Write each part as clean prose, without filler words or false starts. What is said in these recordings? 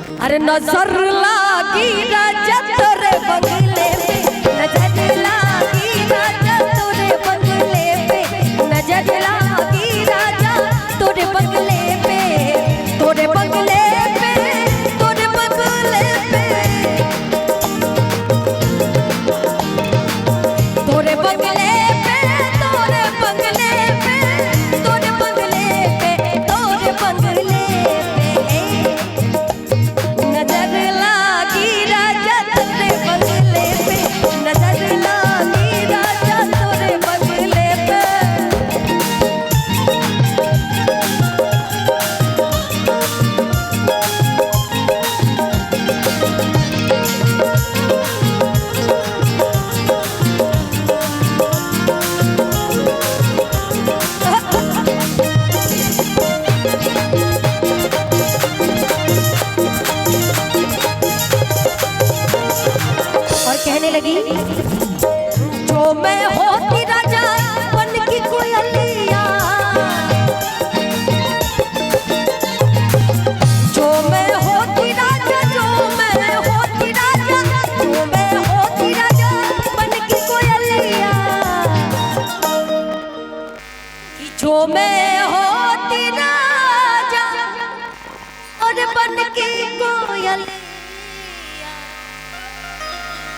अरे नजर लागी राजा तोरे बंगले पे, नजर लागी राजा तोरे बंगले पे, नजर लागी राजा तोरे बंगले पे, तोरे बंगले पे, तोरे बंगले पे, तोरे बंगले पे, तोरे बंगले पे, तोरे बंगले पे, तोरे बंगले पे नजर लागी राजा तोरे बंगले पे, नजर लागी राजा तोरे बंगले पे। और कहने लगी जो मैं होती राजा बन की कोयलिया, जो मैं होती राजा, जो मैं होती राजा, जो मैं होती राजा बन की कोयलिया, कि जो मैं होती राजा और बन की कोयलिया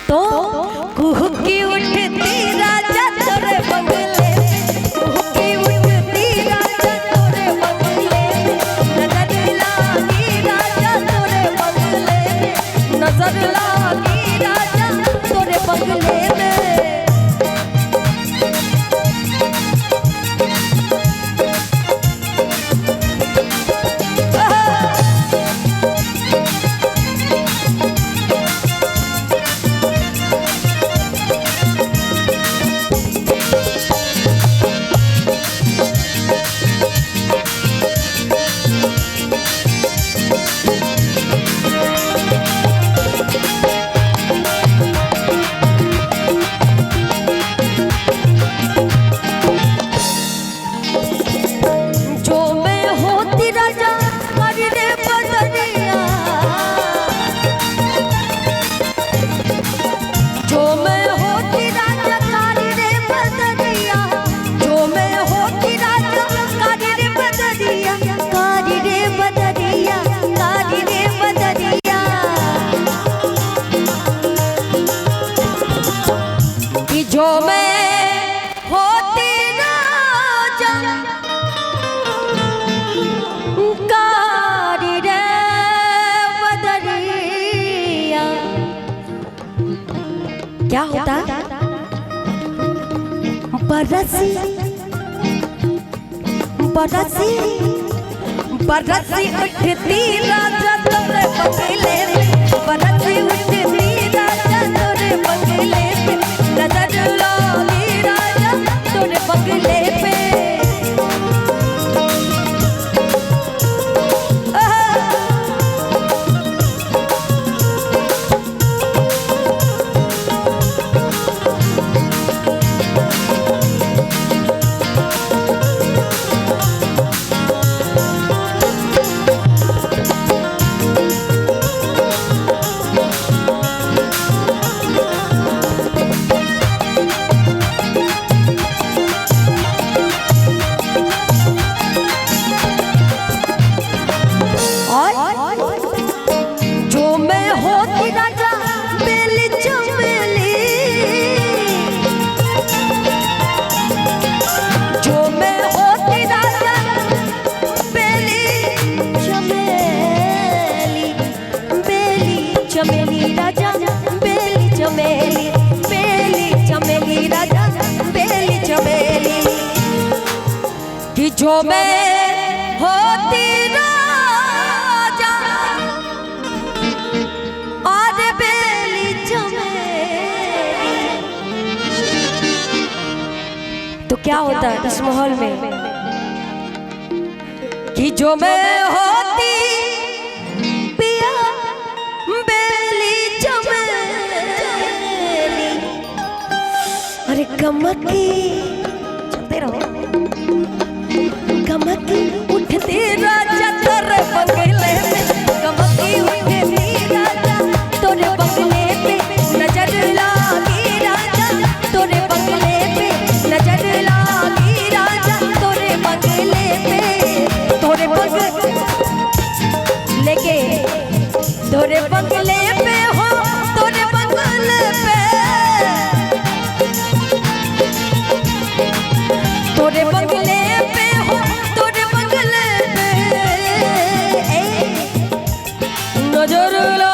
तो कुहकी उठती राजा तोरे बंगले पे, कुहकी उठती राजा तोरे बंगले पे, नजर लागी राजा तोरे बंगले पे, नजर लागी राजा तोरे बंगले पे। जो मैं होती राजा कारी रे बदरिया, जो मैं होती राजा कारी रे बदरिया, जो मैं होती राजा कारी रे बदरिया, कारी रे बदरिया, कारी रे बदरिया, कि जो मैं होती राजा कारी रे बदरिया। क्या होता बरसी बरसी बरसी उठती राजा तोरे बंगले पे, बरसी उठती राजा तोरे बंगले पे, नजर लागी राजा तोरे बंगले पे। जो मैं होती राजा बेली चमेली, जो मैं होती राजा बेली चमेली, बेली चमेली राजा, बेली चमेली, बेली चमेली राजा, बेली चमेली, कि जो मैं होती राजा और बेली चमेली। तो क्या होता है इस माहौल में कि जो मैं होती पिया बेली चमेली, अरे कमकी चलते रहो, कमकी उठती राजा तोरे बंगले पे, कमकी उठती तोरे बंगले पे हो, तोरे बंगले पे, तोरे बंगले पे हो, तोरे बंगले पे नजर ला